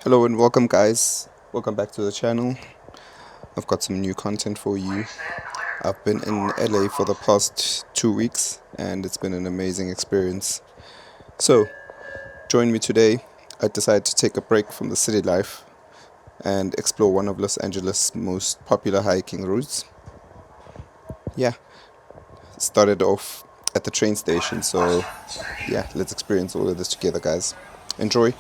Hello and welcome, guys. Welcome back to the channel. I've got some new content for you. I've been in LA for the past 2 weeks and it's been an amazing experience. So, join me today. I decided to take a break from the city life and explore one of Los Angeles' most popular hiking routes. Yeah, started off at the train station, so yeah, let's experience all of this together, guys. Enjoy.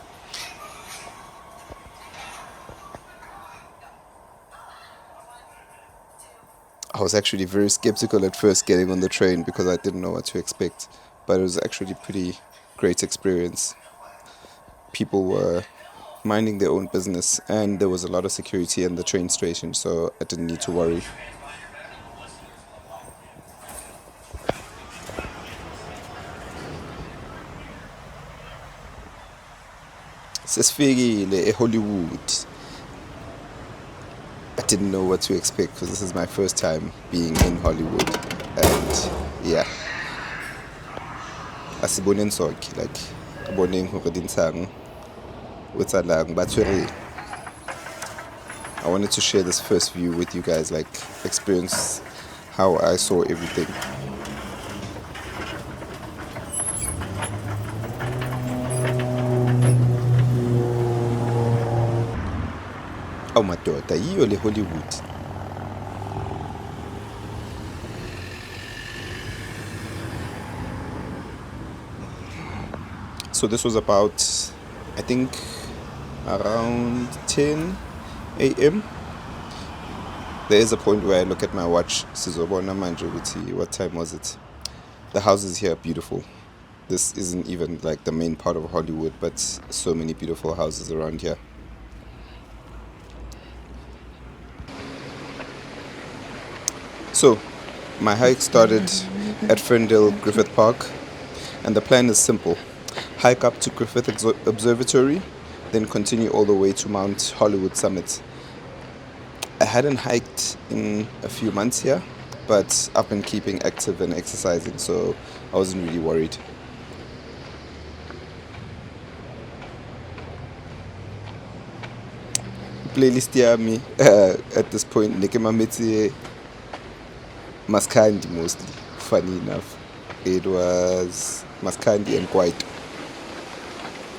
I was actually very skeptical at first getting on the train because I didn't know what to expect, but it was actually a pretty great experience. People were minding their own business and there was a lot of security in the train station, so I didn't need to worry. Sesifikile eHollywood. I didn't know what to expect because this is my first time being in Hollywood, and yeah, asibone sonke, like abone hore dintshang o tsalang ba tshwere. I wanted to share this first view with you guys, like experience how I saw everything. Oh my daughter, yiyo le Hollywood. So this was about, I think, around 10 a.m. There is a point where I look at my watch. Sizobona manje ukuthi, what time was it? The houses here are beautiful. This isn't even like the main part of Hollywood, but so many beautiful houses around here. So, my hike started at Ferndell Griffith Park, and the plan is simple. Hike up to Griffith Observatory, then continue all the way to Mount Hollywood summit. I hadn't hiked in a few months here, but I've been keeping active and exercising, so I wasn't really worried. Playlist yami at this point nikemametse Maskandi mostly. Funny enough, it was Maskandi and Kwaito,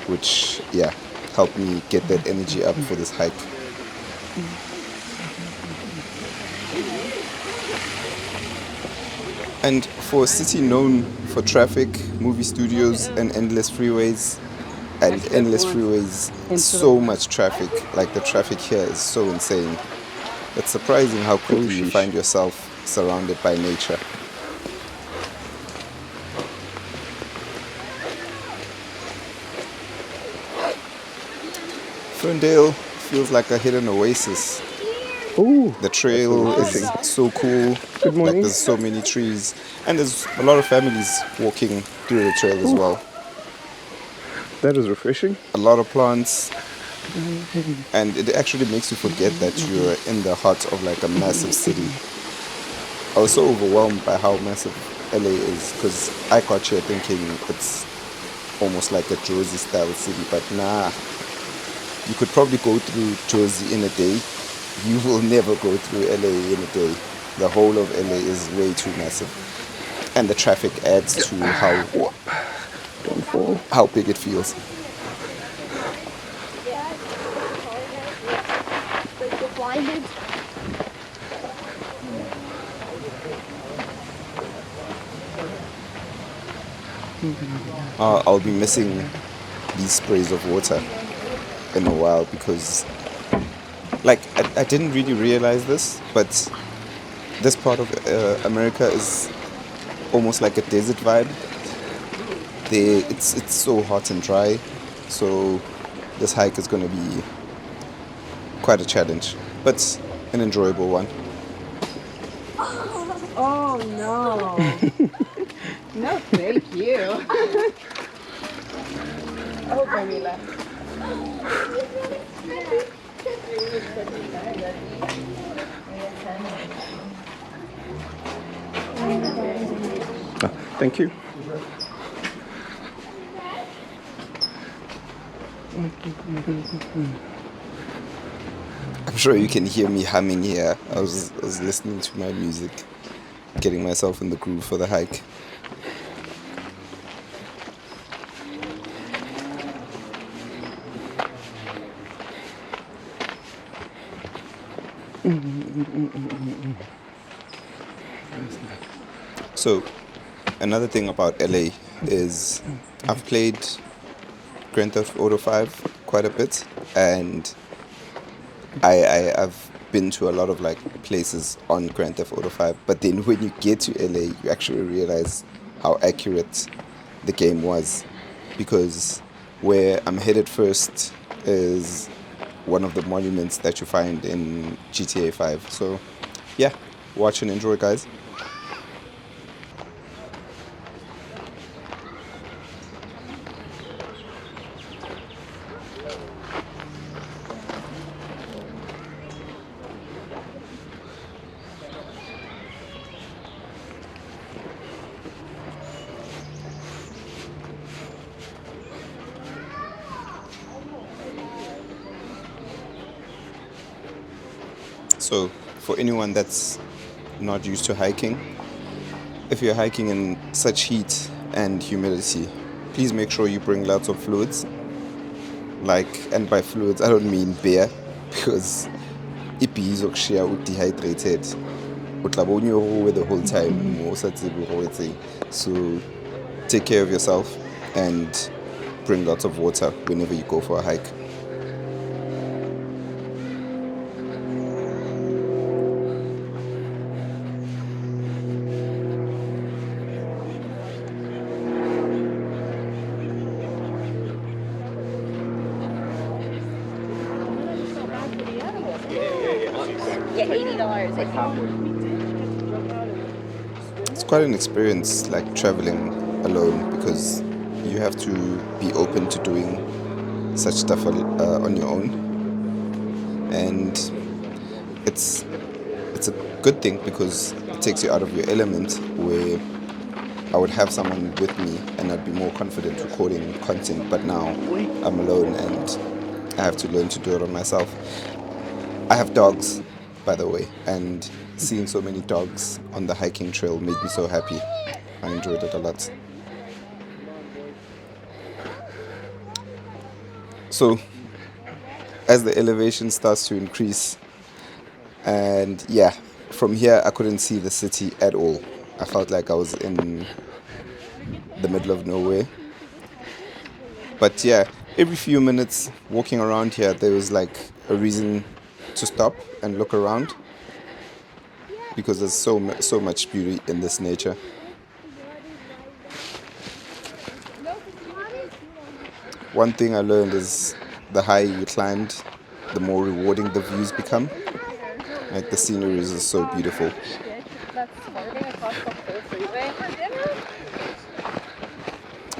which helped me get that energy up for this hike. And for a city known for traffic, movie studios, and so much traffic. Like the traffic here is so insane. It's surprising how quickly you find yourself surrounded by nature. Ferndale feels like a hidden oasis. Ooh, the trail is so cool. Good morning. Like there's so many trees, and there's a lot of families walking through the trail as well. That is refreshing. A lot of plants, and it actually makes you forget that you're in the heart of like a massive city. I was so overwhelmed by how massive LA is because I got here thinking it's almost like a Jersey style city, but nah. You could probably go through Jersey in a day. You will never go through LA in a day. The whole of LA is way too massive. And the traffic adds to how big it feels. I'll be missing these sprays of water in a while because like I didn't really realize this, but this part of America is almost like a desert vibe. It's so hot and dry, so this hike is going to be quite a challenge, but an enjoyable one. Oh no. No, thank you. Oh, Camila. Thank you. I'm sure you can hear me humming here. I was listening to my music, getting myself in the groove for the hike. So, another thing about LA is I've played Grand Theft Auto 5 quite a bit, and I've been to a lot of like places on Grand Theft Auto 5, but then when you get to LA, you actually realize how accurate the game was, because where I'm headed first is one of the monuments that you find in GTA 5. So, yeah, watch and enjoy, guys. So, for anyone that's not used to hiking, if you're hiking in such heat and humidity, please make sure you bring lots of fluids. Like, and by fluids, I don't mean beer, because ipi izokushia dehydrated. Utlabonyo the whole time, mo sa tsebe gore o etseng. So, take care of yourself and bring lots of water whenever you go for a hike. Yeah, $80. It's quite an experience, like traveling alone, because you have to be open to doing such stuff on your own, and it's it's a good thing because it takes you out of your element. Where I would have someone with me and I'd be more confident recording content, but now I'm alone and I have to learn to do it on myself. I have dogs, by the way, and seeing so many dogs on the hiking trail made me so happy. I enjoyed it a lot. So, as the elevation starts to increase, and yeah, from here I couldn't see the city at all. I felt like I was in the middle of nowhere. But yeah, every few minutes walking around here, there was like a reason to stop and look around, because there's so much beauty in this nature. One thing I learned is the higher you climbed, the more rewarding the views become. Like the scenery is so beautiful.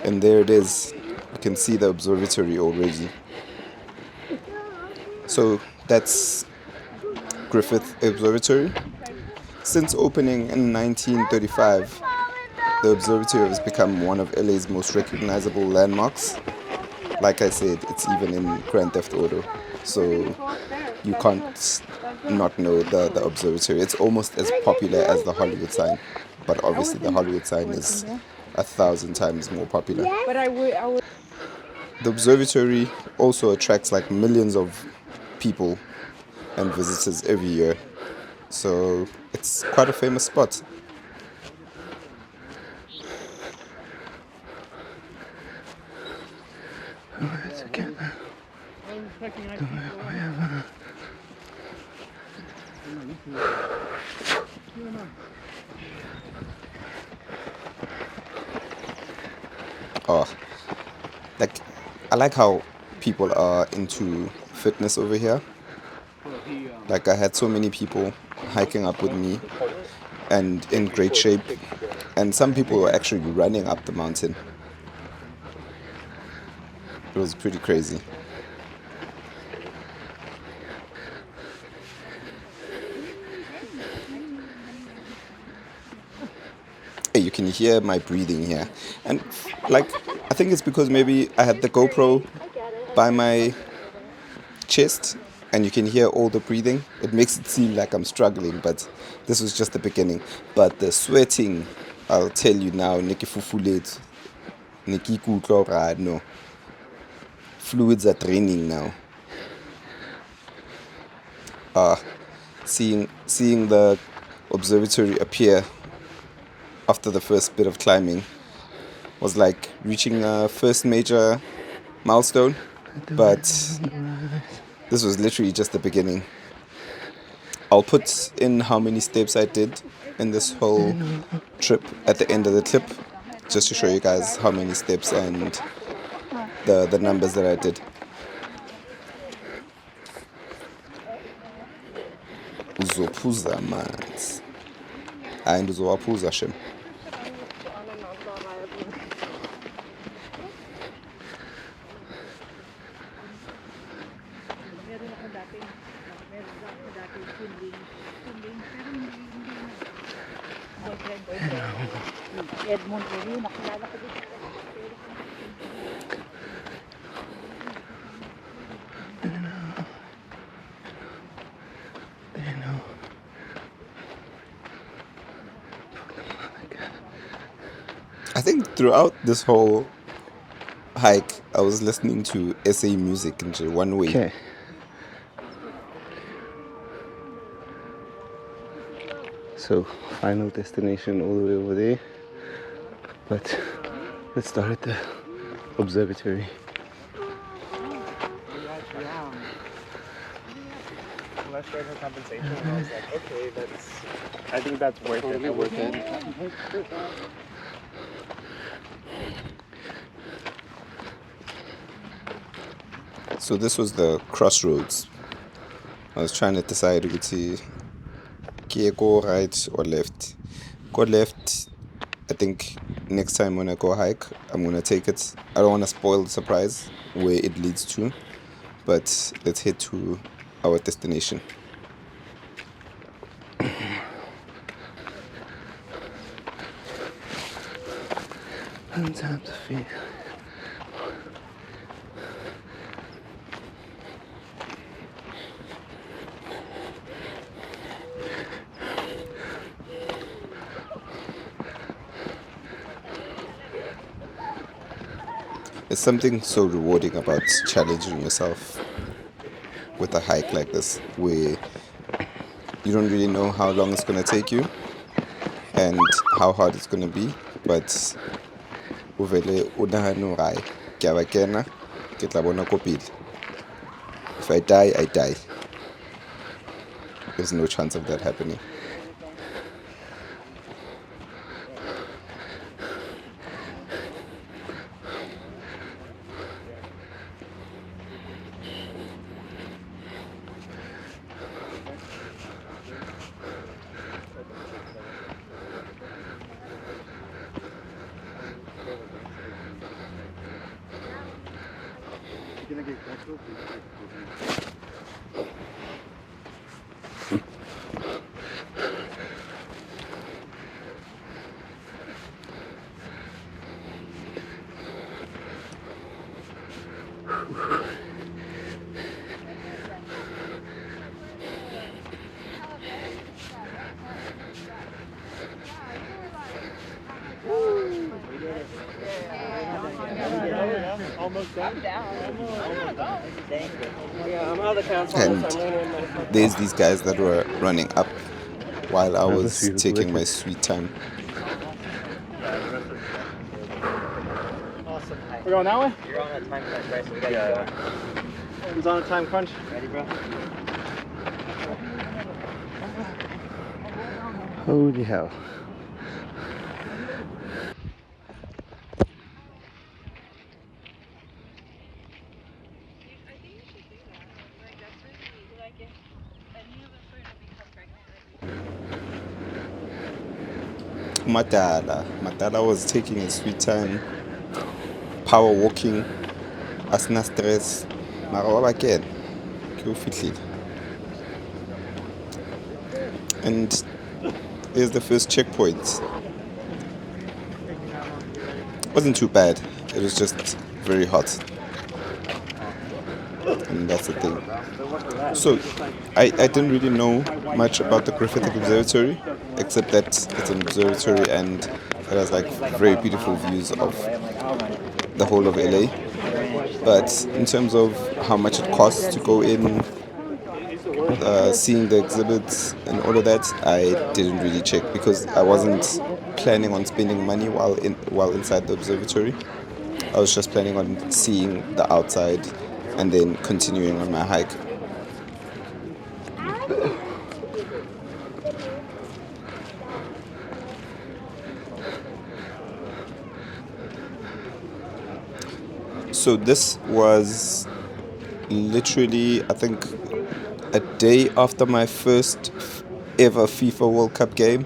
And there it is. You can see the observatory already. So that's Griffith Observatory. Since opening in 1935, the observatory has become one of LA's most recognizable landmarks. Like I said, it's even in Grand Theft Auto, so you can't not know the observatory. It's almost as popular as the Hollywood sign, but obviously the Hollywood sign is 1,000 times more popular. But I would. The observatory also attracts like millions of people and visitors every year, so it's quite a famous spot. Oh, like I like how people are into fitness over here. Like I had so many people hiking up with me and in great shape, and some people were actually running up the mountain. It was pretty crazy. Hey, you can hear my breathing here, and like I think it's because maybe I had the GoPro by my chest, and you can hear all the breathing. It makes it seem like I'm struggling, but this was just the beginning. But the sweating, I'll tell you now, Nikki Fufulet, Nikki Kutlora, no. Fluids are draining now. Seeing the observatory appear after the first bit of climbing was like reaching a first major milestone, but this was literally just the beginning. I'll put in how many steps I did in this whole trip at the end of the clip, just to show you guys how many steps and the numbers that I did. Uzophuza amanzi. Hayi ndizowaphuza shem. I think throughout this whole hike, I was listening to SA music in one way. Okay. So, final destination all the way over there. But let's start at the observatory. Less for compensation. I was like, okay, I think that's worth it. Worth it. So this was the crossroads. I was trying to decide go right or left. Go left. I think next time when I go hike, I'm gonna take it. I don't want to spoil the surprise where it leads to, but let's head to our destination. And time to feel. There's something so rewarding about challenging yourself with a hike like this, where you don't really know how long it's going to take you and how hard it's going to be, but uvele unahano rai ke ba kena ke tla bona ko pele. If I die, I die. There's no chance of that happening. And there's these guys that were running up while I was taking my sweet time. We're going that way? You're on a time crunch, right? So we gotta go. Who's on a time crunch? Ready, bro? Holy hell. Matala was taking his sweet time, power walking, asna stress. Mara wa bakena, ke o fihlile. And here's the first checkpoint. Wasn't too bad. It was just very hot. and that's the thing. So I didn't really know much about the Griffith Observatory, except that it's an observatory and it has like very beautiful views of the whole of LA. But in terms of how much it costs to go in, seeing the exhibits and all of that, I didn't really check because I wasn't planning on spending money while inside the observatory. I was just planning on seeing the outside and then continuing on my hike. So this was literally, I think, a day after my first ever FIFA World Cup game,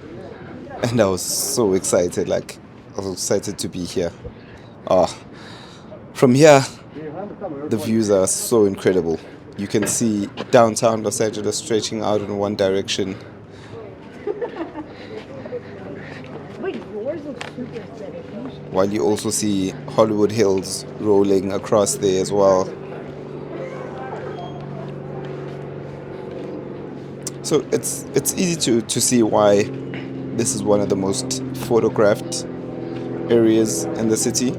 and I was so excited. Like, I was excited to be here. Ah, from here, the views are so incredible. You can see downtown Los Angeles stretching out in one direction, while you also see Hollywood Hills rolling across there as well. So it's easy to see why this is one of the most photographed areas in the city,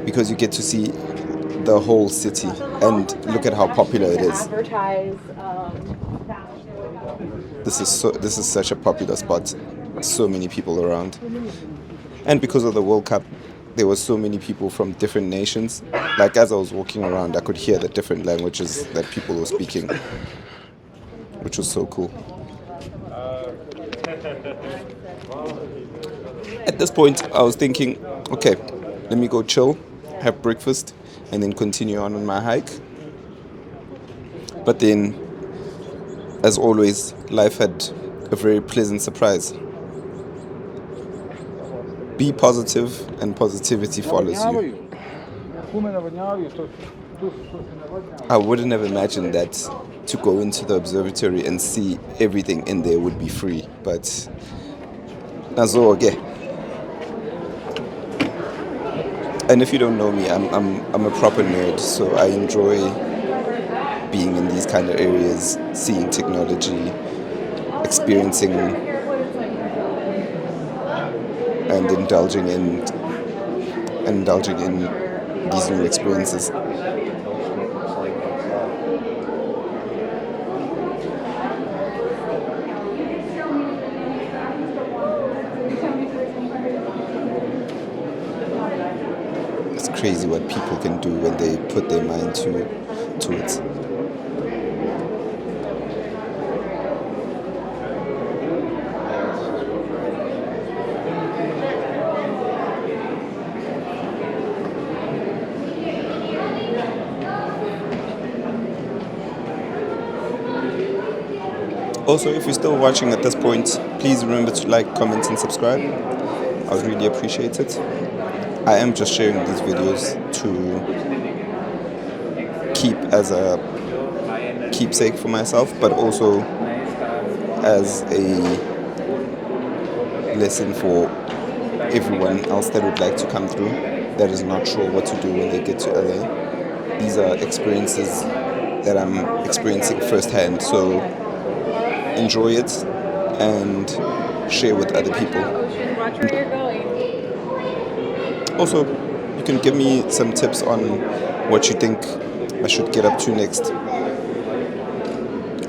because you get to see the whole city and look at how popular it is. This is such a popular spot. So many people around. And because of the World Cup, there were so many people from different nations. Like as I was walking around, I could hear the different languages that people were speaking, which was so cool. At this point, I was thinking, okay, let me go chill, have breakfast, and then continue on my hike. But then, as always, life had a very pleasant surprise. Be positive, and positivity follows you. I wouldn't have imagined that to go into the observatory and see everything in there would be free, but nazo okay. And if you don't know me, I'm a proper nerd, so I enjoy being in these kind of areas, seeing technology, experiencing and indulging in these new experiences. It's crazy what people can do when they put their mind to it. Also, if you're still watching at this point, please remember to like, comment, and subscribe. I would really appreciate it. I am just sharing these videos to keep as a keepsake for myself, but also as a lesson for everyone else that would like to come through, that is not sure what to do when they get to LA. These are experiences that I'm experiencing firsthand, so enjoy it and share with other people. Also, you can give me some tips on what you think I should get up to next,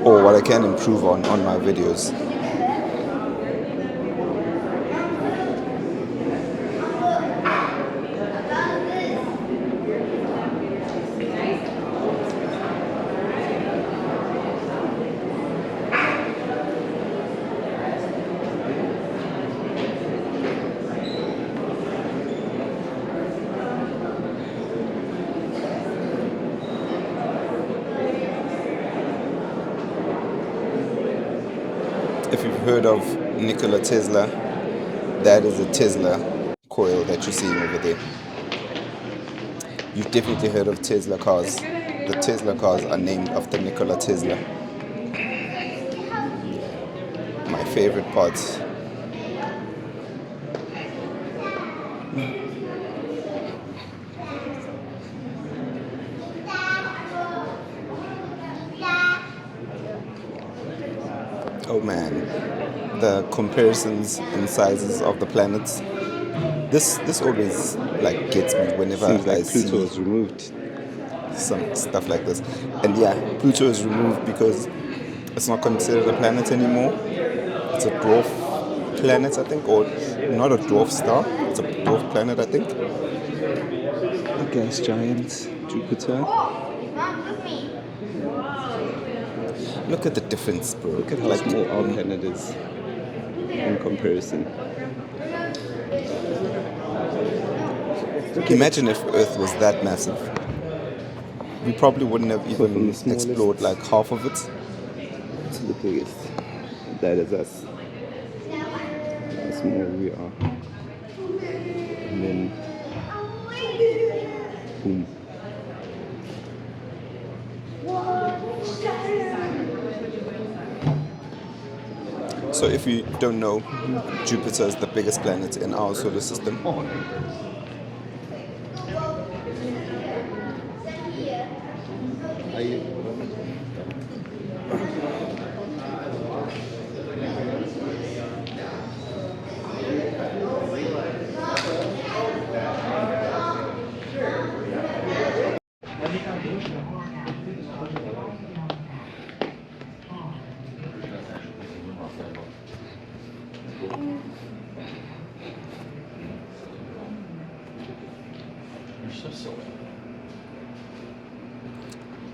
or what I can improve on my videos. If you've heard of Nikola Tesla, that is a Tesla coil that you're seeing over there. You've definitely heard of Tesla cars. The Tesla cars are named after Nikola Tesla. My favorite part. Oh man, the comparisons and sizes of the planets. This always like gets me whenever Seems I like Pluto see was removed. some stuff like this. And yeah, Pluto is removed because it's not considered a planet anymore. It's a dwarf planet, I think, or not a dwarf star. It's a dwarf planet, I think. A gas giant, Jupiter. Look at the difference, bro. Look at how Like, small our planet is in comparison. imagine if Earth was that massive. We probably wouldn't have So from the even smallest explored like half of it. to the biggest. That is us. How small we are. And then, boom. So if you don't know, Jupiter is the biggest planet in our solar system.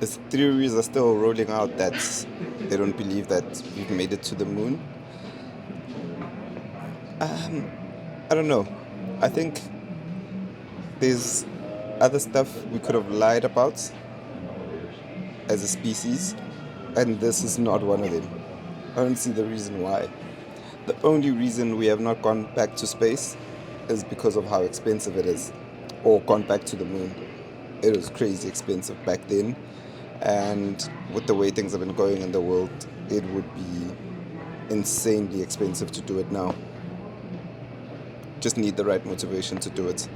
As theories are still rolling out that they don't believe that we've made it to the moon. I don't know. I think there's other stuff we could have lied about as a species, and this is not one of them. I don't see the reason why. The only reason we have not gone back to space is because of how expensive it is, or gone back to the moon. It was crazy expensive back then, and with the way things have been going in the world, it would be insanely expensive to do it now. Just need the right motivation to do it.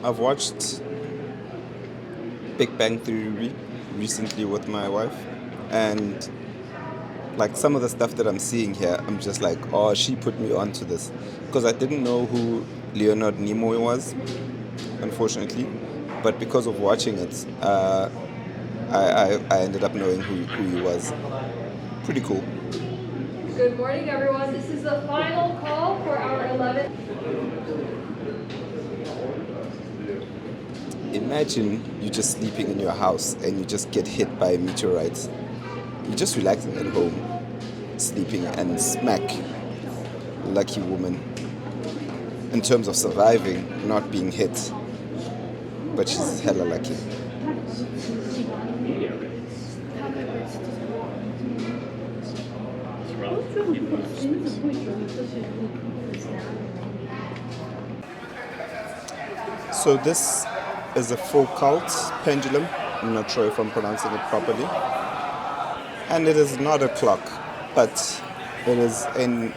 I've watched Big Bang Theory recently with my wife, and like some of the stuff that I'm seeing here, I'm just like, oh, she put me onto this because I didn't know who Leonard Nimoy was, unfortunately, but because of watching it, I ended up knowing who he was. Pretty cool. Good morning, everyone. This is the final call for our 11th. Imagine you just sleeping in your house and you just get hit by a meteorite. You're just relaxing at home, sleeping, and smack. Lucky woman. In terms of surviving, not being hit. But she's hella lucky. So this is a Foucault pendulum. I'm not sure if I'm pronouncing it properly. And it is not a clock, but it is an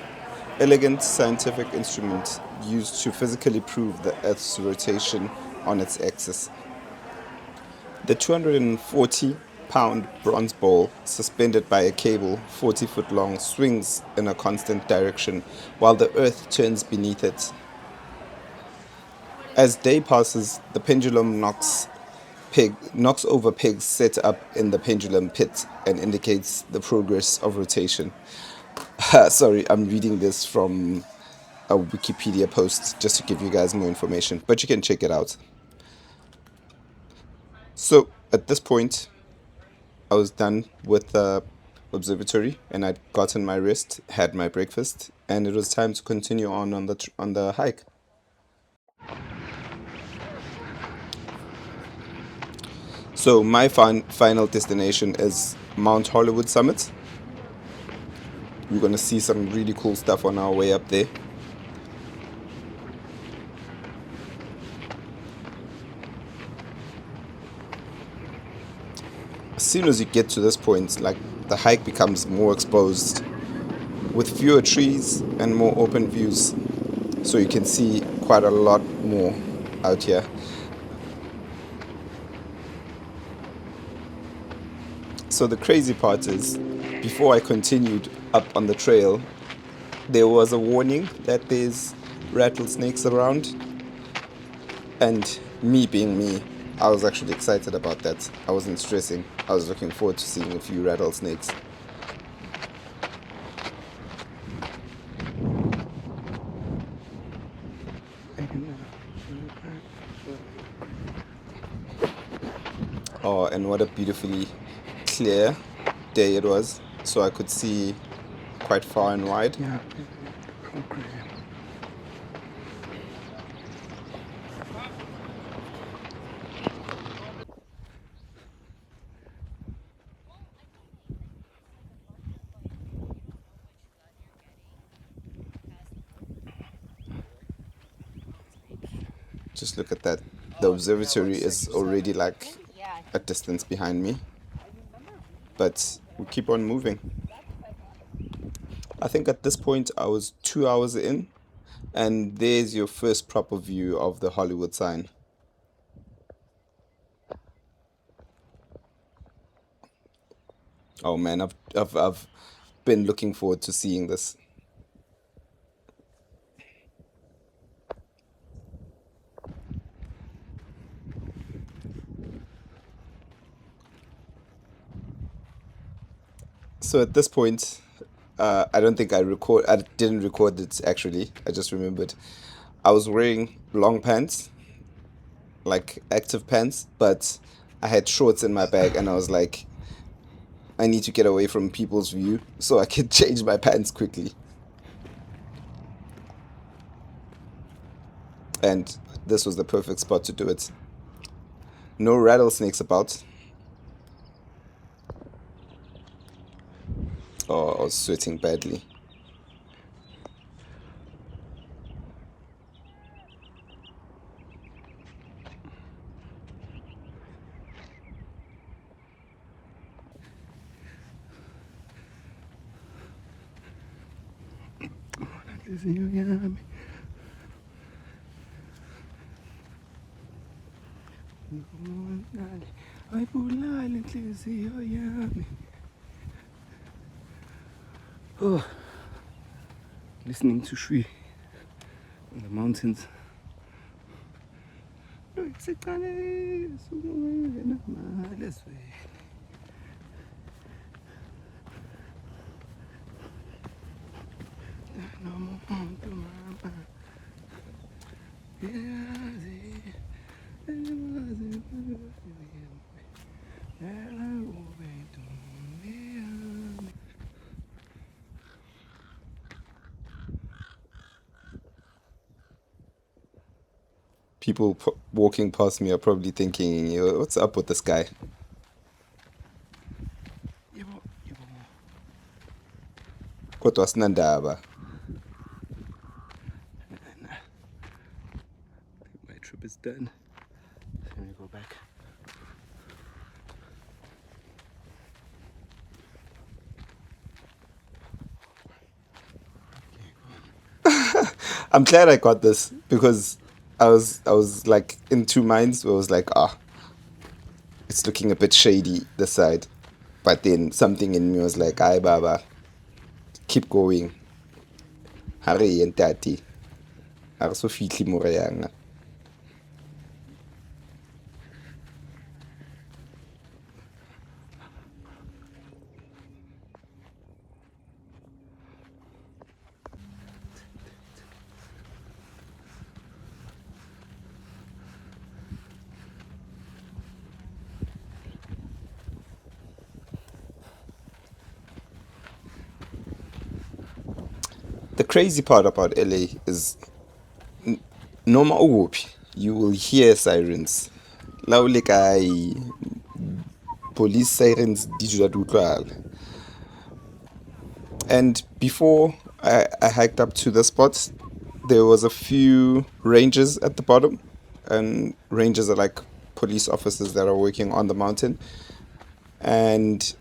elegant scientific instrument used to physically prove the Earth's rotation on its axis. The 240-pound bronze ball, suspended by a cable 40 foot long, swings in a constant direction while the Earth turns beneath it. As day passes, the pendulum knocks over pegs set up in the pendulum pit and indicates the progress of rotation. Sorry, I'm reading this from a Wikipedia post just to give you guys more information, but you can check it out. So at this point, I was done with the observatory and I'd gotten my rest, had my breakfast, and it was time to continue on the hike. So my final destination is Mount Hollywood Summit. We're gonna see some really cool stuff on our way up there. soon as you get to this point, like the hike becomes more exposed with fewer trees and more open views. So you can see quite a lot more out here. So the crazy part is, before I continued up on the trail, there was a warning that there's rattlesnakes around. And me being me, I was actually excited about that. I wasn't stressing. I was looking forward to seeing a few rattlesnakes. Oh, and what a beautifully clear day it was. So I could see quite far and wide. Just look at that. The observatory is already like a distance behind me. But we keep on moving. I think at this point I was 2 hours in, and there's your first proper view of the Hollywood sign. Oh man, I've been looking forward to seeing this. So at this point, I don't think I didn't record it actually. I just remembered. I was wearing long pants, like active pants, but I had shorts in my bag, and I was like, I need to get away from people's view so I can change my pants quickly. And this was the perfect spot to do it. No rattlesnakes about. Oh, I was sweating badly. Oh, listening to Shri in the mountains. People walking past me are probably thinking, "Yo, what's up with this guy?" Kodwa asinandaba. My trip is done. Let me go back. I'm glad I got this because I was like in two minds where I was like, it's looking a bit shady this side. But then something in me was like, "Aye baba, keep going. Hurry and tati. Ha re so fihle mo re yang." The crazy part about LA is noma ukuphi, you will hear sirens. La o le kae, police sirens di dula di utlwala. And before I hiked up to the spot, there was a few rangers at the bottom, and rangers are like police officers that are working on the mountain. and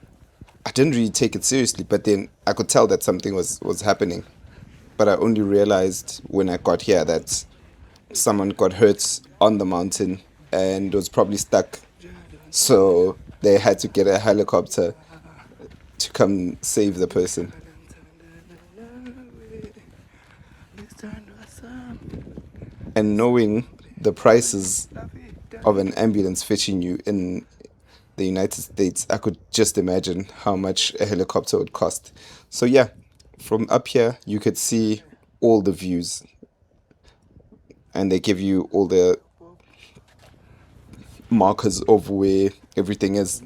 I didn't really take it seriously. But then I could tell that something was happening. But I only realized when I got here that someone got hurt on the mountain and was probably stuck. So they had to get a helicopter to come save the person. And knowing the prices of an ambulance fetching you in the United States, I could just imagine how much a helicopter would cost. So yeah, from up here you could see all the views, and they give you all the markers of where everything is.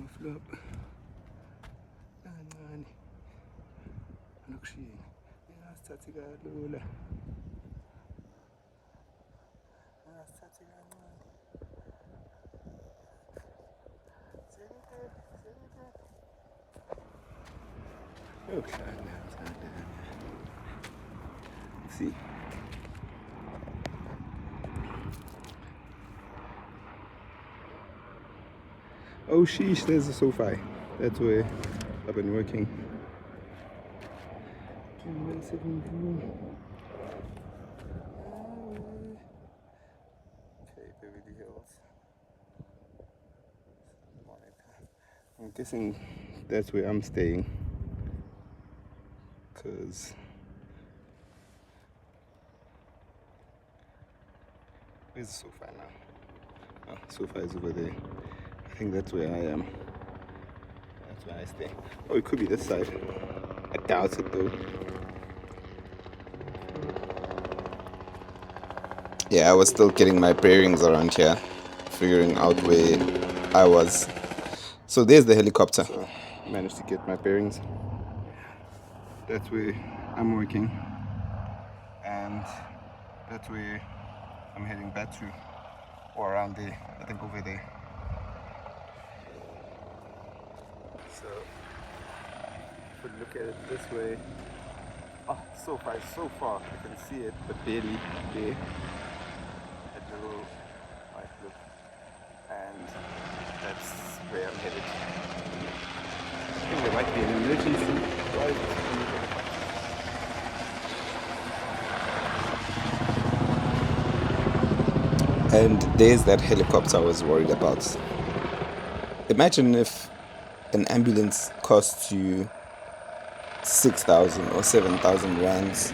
See. Oh sheesh, there's a sofa. That's where I've been working. Okay, Beverly Hills. I'm guessing that's where I'm staying. Cause where's the sofa now? Oh, sofa is over there. I think that's where I am. That's where I stay. Oh, it could be this side. I doubt it though. Yeah, I was still getting my bearings around here, figuring out where I was. So there's the helicopter. So, managed to get my bearings. That's where I'm working, and that's where I'm heading back to, or around there, I think over there. So if we look at it this way, oh, so far, so far, I can see it, but barely there. That little white look, and that's where I'm headed. I think there might be an emergency right. And there's that helicopter I was worried about. Imagine if an ambulance costs you 6,000 or 7,000 rands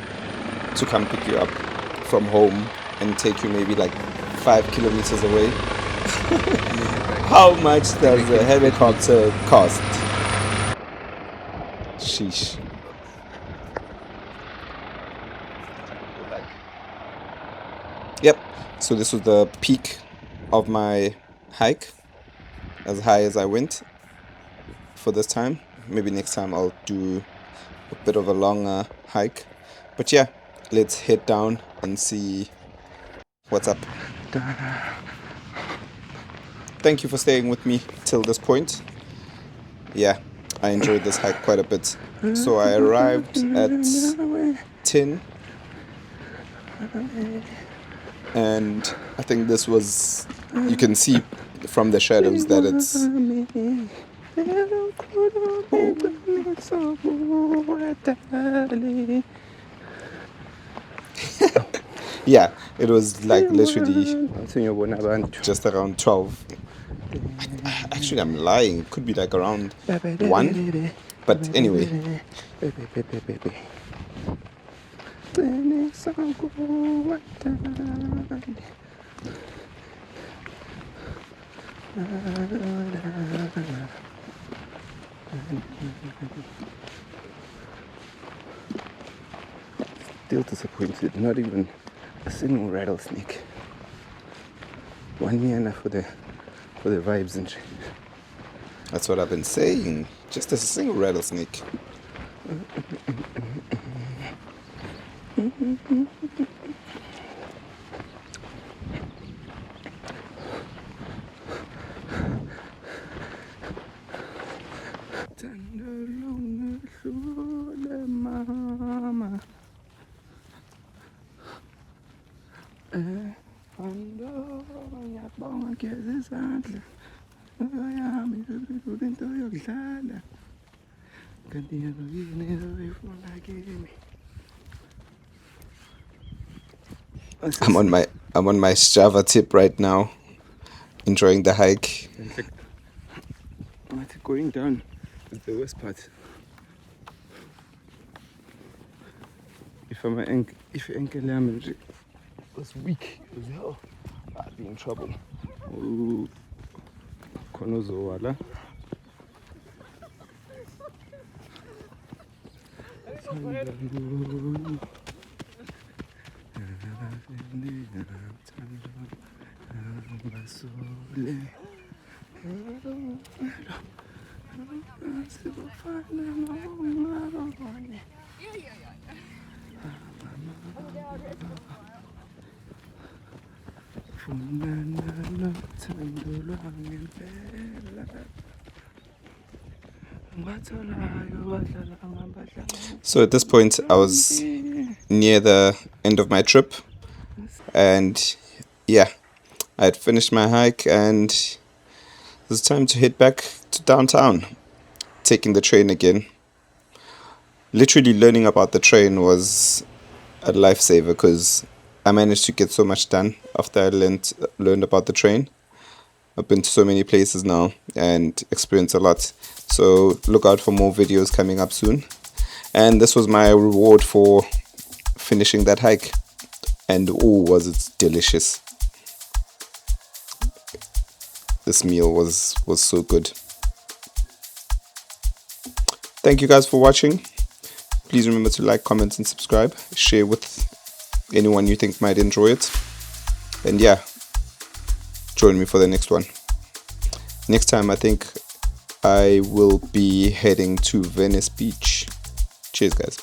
to come pick you up from home and take you maybe like 5 kilometers away. How much does a helicopter cost? Sheesh. Yep. So this was the peak of my hike, as high as I went for this time. Maybe next time I'll do a bit of a longer hike. But yeah, let's head down and see what's up. Thank you for staying with me till this point. Yeah, I enjoyed this hike quite a bit. So I arrived at 10, and I think this was, you can see from the shadows that it's yeah, it was like literally just around 12. Actually, I'm lying. It could be like around 1. But anyway. Still disappointed. Not even a single rattlesnake. 1 year for the vibes and shit. That's what I've been saying. Just a single rattlesnake. I'm on my Strava tip right now, enjoying the hike. In fact, going down is the worst part. If your ankle was weak as hell, I'd be in trouble. Ooh, Konozowala. So at this point, I was near the end of my trip, and yeah, I had finished my hike, and it was time to head back to downtown, taking the train again. Literally learning about the train was a lifesaver because I managed to get so much done after I learned about the train. I've been to so many places now and experienced a lot. So look out for more videos coming up soon. And this was my reward for finishing that hike. And oh, was it delicious. This meal was so good. Thank you guys for watching. Please remember to like, comment and subscribe. Share with anyone you think might enjoy it. And yeah, join me for the next one. Next time I think I will be heading to Venice Beach. Cheers guys.